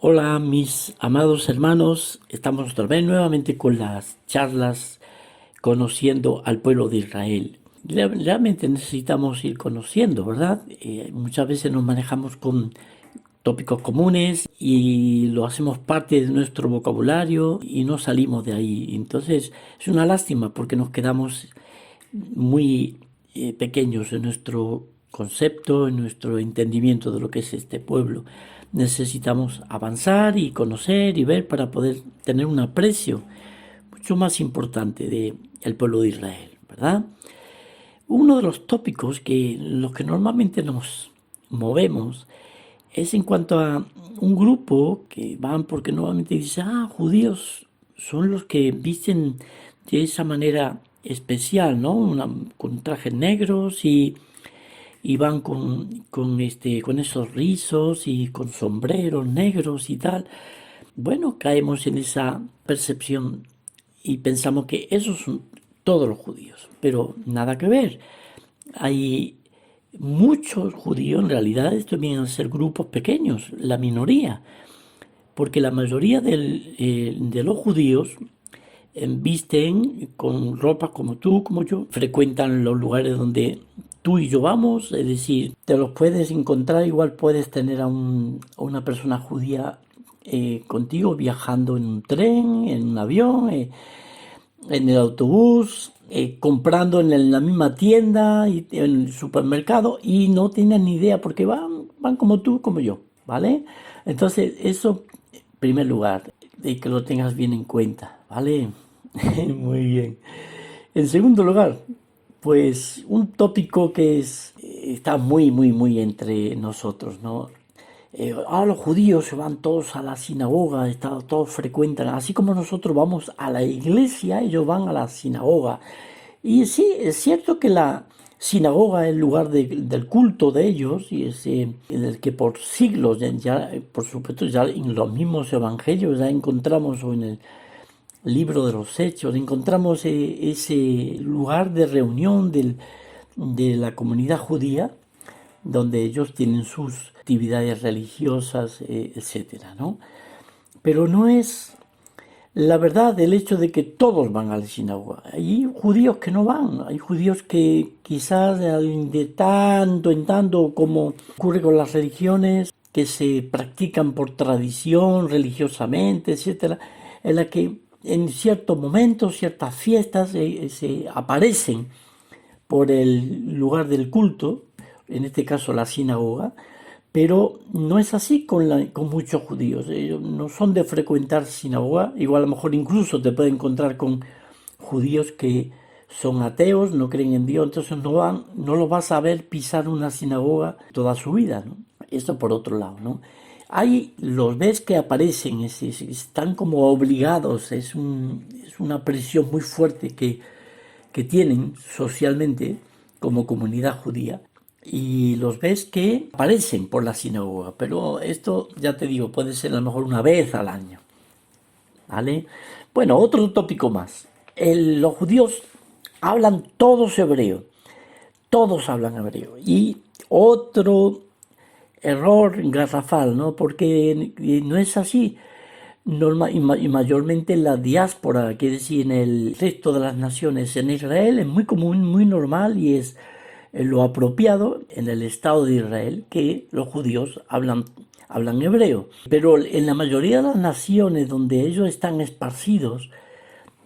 Hola mis amados hermanos, estamos otra vez nuevamente con las charlas conociendo al pueblo de Israel. Realmente necesitamos ir conociendo, ¿verdad? Muchas veces nos manejamos con tópicos comunes y lo hacemos parte de nuestro vocabulario y no salimos de ahí. Entonces es una lástima porque nos quedamos muy pequeños en nuestro concepto, en nuestro entendimiento de lo que es este pueblo. Necesitamos avanzar y conocer y ver para poder tener un aprecio mucho más importante del pueblo de Israel, ¿verdad? Uno de los tópicos que los que normalmente nos movemos es en cuanto a un grupo que van porque normalmente dice, judíos son los que visten de esa manera especial, ¿no? Con trajes negros y van con esos rizos y con sombreros negros y tal. Bueno, caemos en esa percepción y pensamos que esos son todos los judíos, pero nada que ver. Hay muchos judíos, en realidad estos vienen a ser grupos pequeños, la minoría, porque la mayoría de los judíos visten con ropa como tú, como yo, frecuentan los lugares donde tú y yo vamos, es decir, te los puedes encontrar, igual puedes tener a una persona judía contigo viajando en un tren, en un avión, en el autobús, comprando en la misma tienda, y en el supermercado, y no tienen ni idea porque van como tú, como yo, ¿vale? Entonces, eso, en primer lugar, de que lo tengas bien en cuenta, ¿vale? Muy bien. En segundo lugar, pues un tópico que está muy entre nosotros, ¿no? Los judíos se van todos a la sinagoga, todos frecuentan, así como nosotros vamos a la iglesia, ellos van a la sinagoga. Y sí, es cierto que la sinagoga es el lugar del culto de ellos y es en el que por siglos, ya, por supuesto, ya en los mismos evangelios ya encontramos, o en el libro de los Hechos, encontramos ese lugar de reunión de la comunidad judía, donde ellos tienen sus actividades religiosas, etcétera, ¿no? Pero no es la verdad el hecho de que todos van a la sinagoga. Hay judíos que no van, hay judíos que quizás de tanto en tanto, como ocurre con las religiones, que se practican por tradición, religiosamente, etcétera, en la que en ciertos momentos, ciertas fiestas se aparecen por el lugar del culto, en este caso la sinagoga, pero no es así con muchos judíos. Ellos no son de frecuentar sinagoga, igual a lo mejor incluso te puedes encontrar con judíos que son ateos, no creen en Dios, entonces no lo vas a ver pisar una sinagoga toda su vida, ¿no? Eso por otro lado, ¿no? Los ves que aparecen, están como obligados, es una presión muy fuerte que tienen socialmente como comunidad judía, y los ves que aparecen por la sinagoga, pero esto ya te digo, puede ser a lo mejor una vez al año, ¿vale? Bueno, otro tópico más. Los judíos hablan todos hablan hebreo, y otro error garrafal, ¿no? Porque no es así. Y mayormente en la diáspora, quiere decir, en el resto de las naciones, en Israel es muy común, muy normal, y es lo apropiado en el Estado de Israel que los judíos hablan hebreo. Pero en la mayoría de las naciones donde ellos están esparcidos,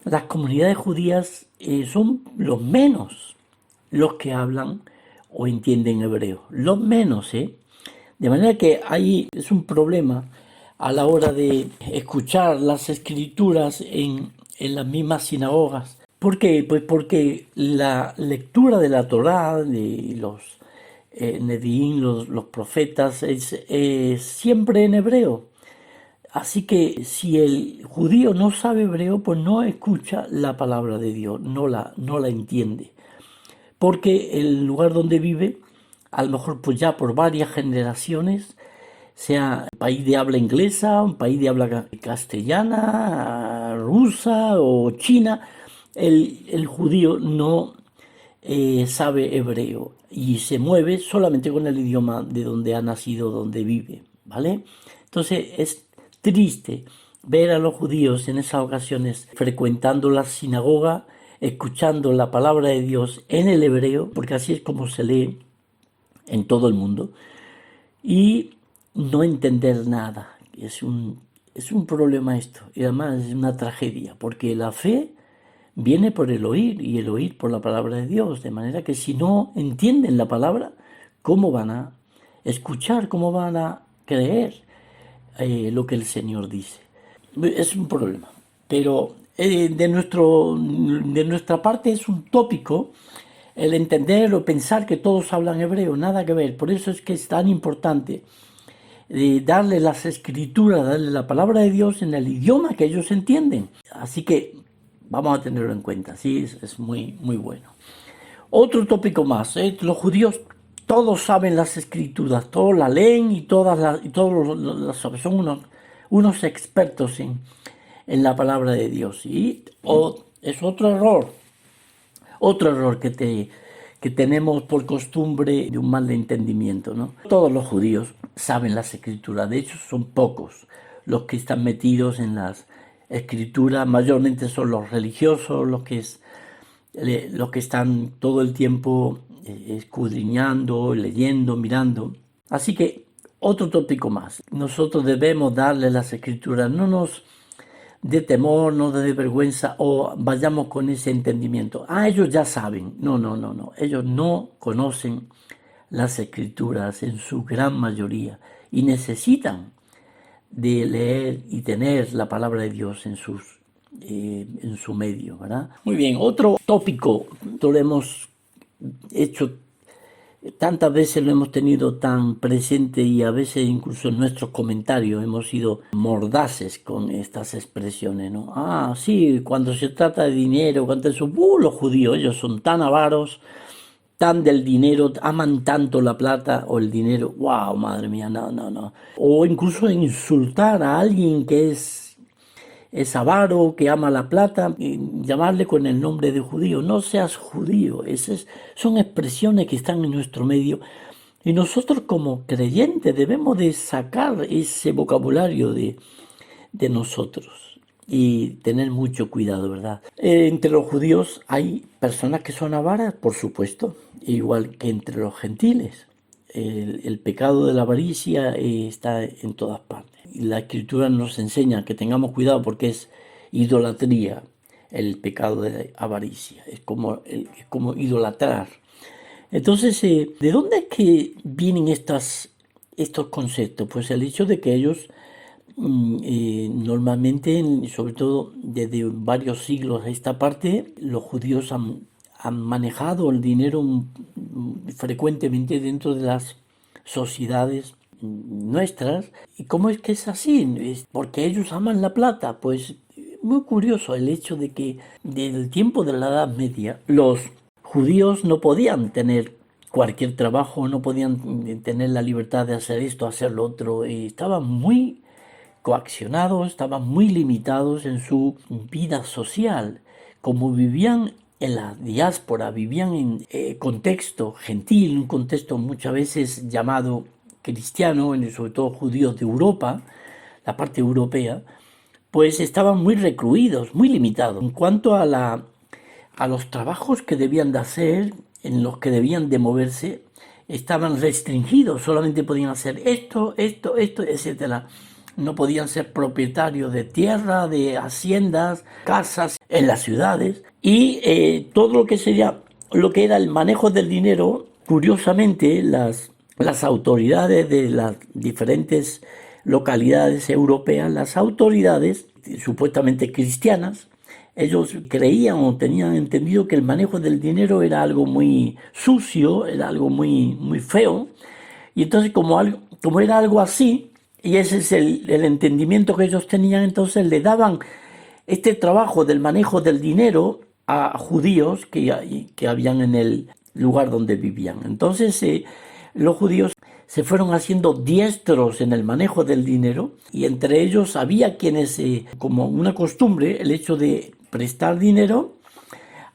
las comunidades judías son los menos los que hablan o entienden hebreo. Los menos, ¿eh? De manera que ahí es un problema a la hora de escuchar las escrituras en las mismas sinagogas. ¿Por qué? Pues porque la lectura de la Torá, de los Nevi'im, los profetas, es siempre en hebreo. Así que si el judío no sabe hebreo, pues no escucha la palabra de Dios, no la entiende. Porque el lugar donde vive, a lo mejor pues ya por varias generaciones, sea un país de habla inglesa, un país de habla castellana, rusa o china, el judío no sabe hebreo y se mueve solamente con el idioma de donde ha nacido, donde vive, ¿vale? Entonces es triste ver a los judíos en esas ocasiones frecuentando la sinagoga, escuchando la palabra de Dios en el hebreo, porque así es como se lee en todo el mundo, y no entender nada. Es un problema esto, y además es una tragedia, porque la fe viene por el oír y el oír por la palabra de Dios, de manera que si no entienden la palabra, ¿cómo van a escuchar? ¿Cómo van a creer lo que el Señor dice? Es un problema, pero de nuestra parte es un tópico el entender o pensar que todos hablan hebreo, nada que ver. Por eso es que es tan importante darle las escrituras, darle la palabra de Dios en el idioma que ellos entienden. Así que vamos a tenerlo en cuenta, sí, es muy, muy bueno. Otro tópico más, los judíos todos saben las escrituras, todos la leen y todos son unos expertos en la palabra de Dios. Y es otro error que tenemos por costumbre de un mal entendimiento, ¿no? Todos los judíos saben las escrituras, de hecho son pocos los que están metidos en las escrituras, mayormente son los religiosos, los que están todo el tiempo escudriñando, leyendo, mirando. Así que otro tópico más, nosotros debemos darle las escrituras, no nos de temor, no de vergüenza, o vayamos con ese entendimiento. Ellos ya saben. No. Ellos no conocen las escrituras en su gran mayoría y necesitan de leer y tener la palabra de Dios en su medio, ¿verdad? Muy bien, otro tópico, lo hemos hecho tantas veces, lo hemos tenido tan presente y a veces incluso en nuestros comentarios hemos sido mordaces con estas expresiones, ¿no? Sí, cuando se trata de dinero, cuando eso, los judíos, ellos son tan avaros, tan del dinero, aman tanto la plata o el dinero, wow, madre mía, no. O incluso insultar a alguien que es avaro, que ama la plata, llamarle con el nombre de judío. No seas judío. Son expresiones que están en nuestro medio y nosotros como creyentes debemos de sacar ese vocabulario de nosotros y tener mucho cuidado, ¿verdad? Entre los judíos hay personas que son avaras, por supuesto, igual que entre los gentiles. El pecado de la avaricia está en todas partes. Y la Escritura nos enseña que tengamos cuidado porque es idolatría el pecado de avaricia. Es como idolatrar. Entonces, ¿de dónde es que vienen estos conceptos? Pues el hecho de que ellos normalmente, sobre todo desde varios siglos a esta parte, los judíos han manejado el dinero frecuentemente dentro de las sociedades nuestras. ¿Y cómo es que es así? ¿Es porque ellos aman la plata? Pues muy curioso el hecho de que desde el tiempo de la Edad Media los judíos no podían tener cualquier trabajo, no podían tener la libertad de hacer esto, hacer lo otro, estaban muy coaccionados, estaban muy limitados en su vida social. Como vivían en la diáspora, vivían en contexto gentil, un contexto muchas veces llamado cristiano, sobre todo judíos de Europa, la parte europea, pues estaban muy recluidos, muy limitados. En cuanto a los trabajos que debían de hacer, en los que debían de moverse, estaban restringidos, solamente podían hacer esto, etcétera. No podían ser propietarios de tierra, de haciendas, casas en las ciudades y todo lo que era el manejo del dinero. Curiosamente, las autoridades de las diferentes localidades europeas, las autoridades supuestamente cristianas, ellos creían o tenían entendido que el manejo del dinero era algo muy sucio, era algo muy, muy feo, y entonces como era algo así, y ese es el entendimiento que ellos tenían, entonces le daban este trabajo del manejo del dinero a judíos que habían en el lugar donde vivían. Entonces los judíos se fueron haciendo diestros en el manejo del dinero y entre ellos había quienes, como una costumbre, el hecho de prestar dinero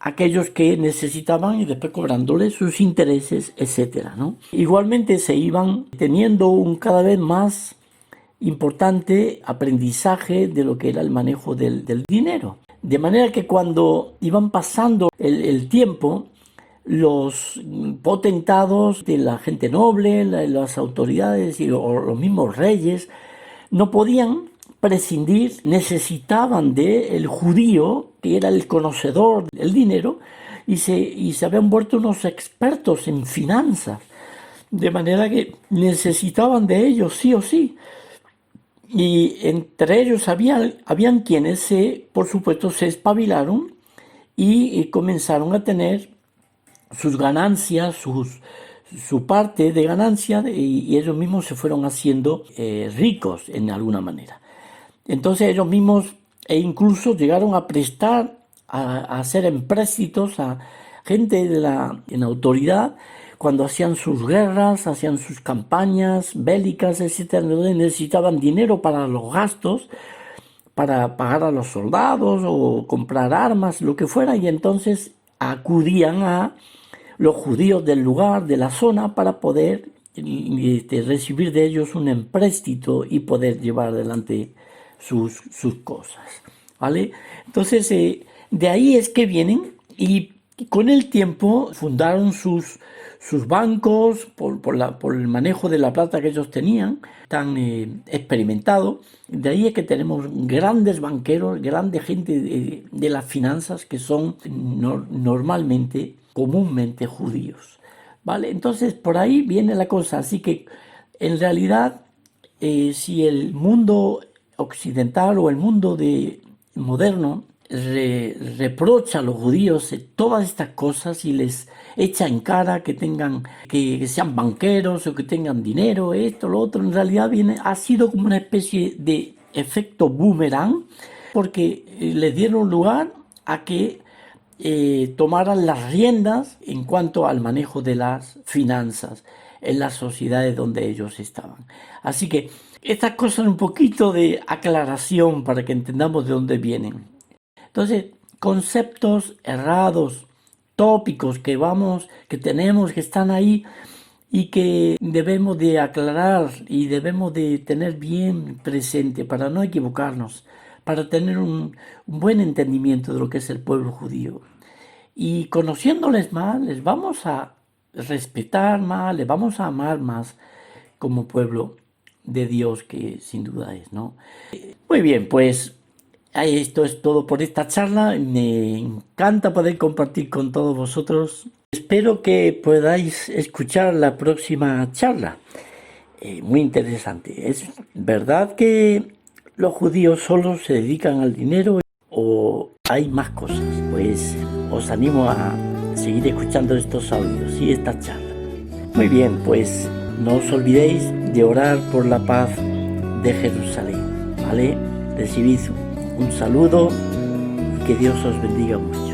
a aquellos que necesitaban y después cobrándoles sus intereses, etcétera, ¿no? Igualmente se iban teniendo cada vez más importante aprendizaje de lo que era el manejo del dinero. De manera que cuando iban pasando el tiempo, los potentados de la gente noble, las autoridades y los mismos reyes no podían prescindir, necesitaban del judío, que era el conocedor del dinero, y se habían vuelto unos expertos en finanzas, de manera que necesitaban de ellos sí o sí. Y entre ellos habían quienes por supuesto, se espabilaron y comenzaron a tener sus ganancias, su parte de ganancia, y ellos mismos se fueron haciendo ricos en alguna manera. Entonces ellos mismos incluso llegaron a prestar, a hacer empréstitos a gente en autoridad, cuando hacían sus guerras, hacían sus campañas bélicas, etc. Necesitaban dinero para los gastos, para pagar a los soldados o comprar armas, lo que fuera, y entonces acudían a los judíos del lugar, de la zona, para poder recibir de ellos un empréstito y poder llevar adelante sus cosas, ¿vale? Entonces, de ahí es que vienen, y con el tiempo fundaron sus bancos por el manejo de la plata que ellos tenían, tan experimentado. De ahí es que tenemos grandes banqueros, grande gente de las finanzas que son normalmente, comúnmente judíos, ¿vale? Entonces, por ahí viene la cosa. Así que, en realidad, si el mundo occidental o el mundo moderno reprocha a los judíos todas estas cosas y les echa en cara que sean banqueros o que tengan dinero, esto, lo otro, en realidad ha sido como una especie de efecto boomerang, porque les dieron lugar a que tomaran las riendas en cuanto al manejo de las finanzas en las sociedades donde ellos estaban. Así que estas cosas, un poquito de aclaración para que entendamos de dónde vienen. Entonces, conceptos errados, tópicos que tenemos, que están ahí y que debemos de aclarar y debemos de tener bien presente para no equivocarnos, para tener un buen entendimiento de lo que es el pueblo judío. Y conociéndoles más, les vamos a respetar más, les vamos a amar más como pueblo de Dios, que sin duda es, ¿no? Muy bien, pues esto es todo por esta charla. Me encanta poder compartir con todos vosotros. Espero que podáis escuchar la próxima charla. Muy interesante. ¿Es verdad que los judíos solo se dedican al dinero o hay más cosas? Pues os animo a seguir escuchando estos audios y esta charla. Muy bien, pues no os olvidéis de orar por la paz de Jerusalén, ¿vale? Recibid un saludo y que Dios os bendiga mucho.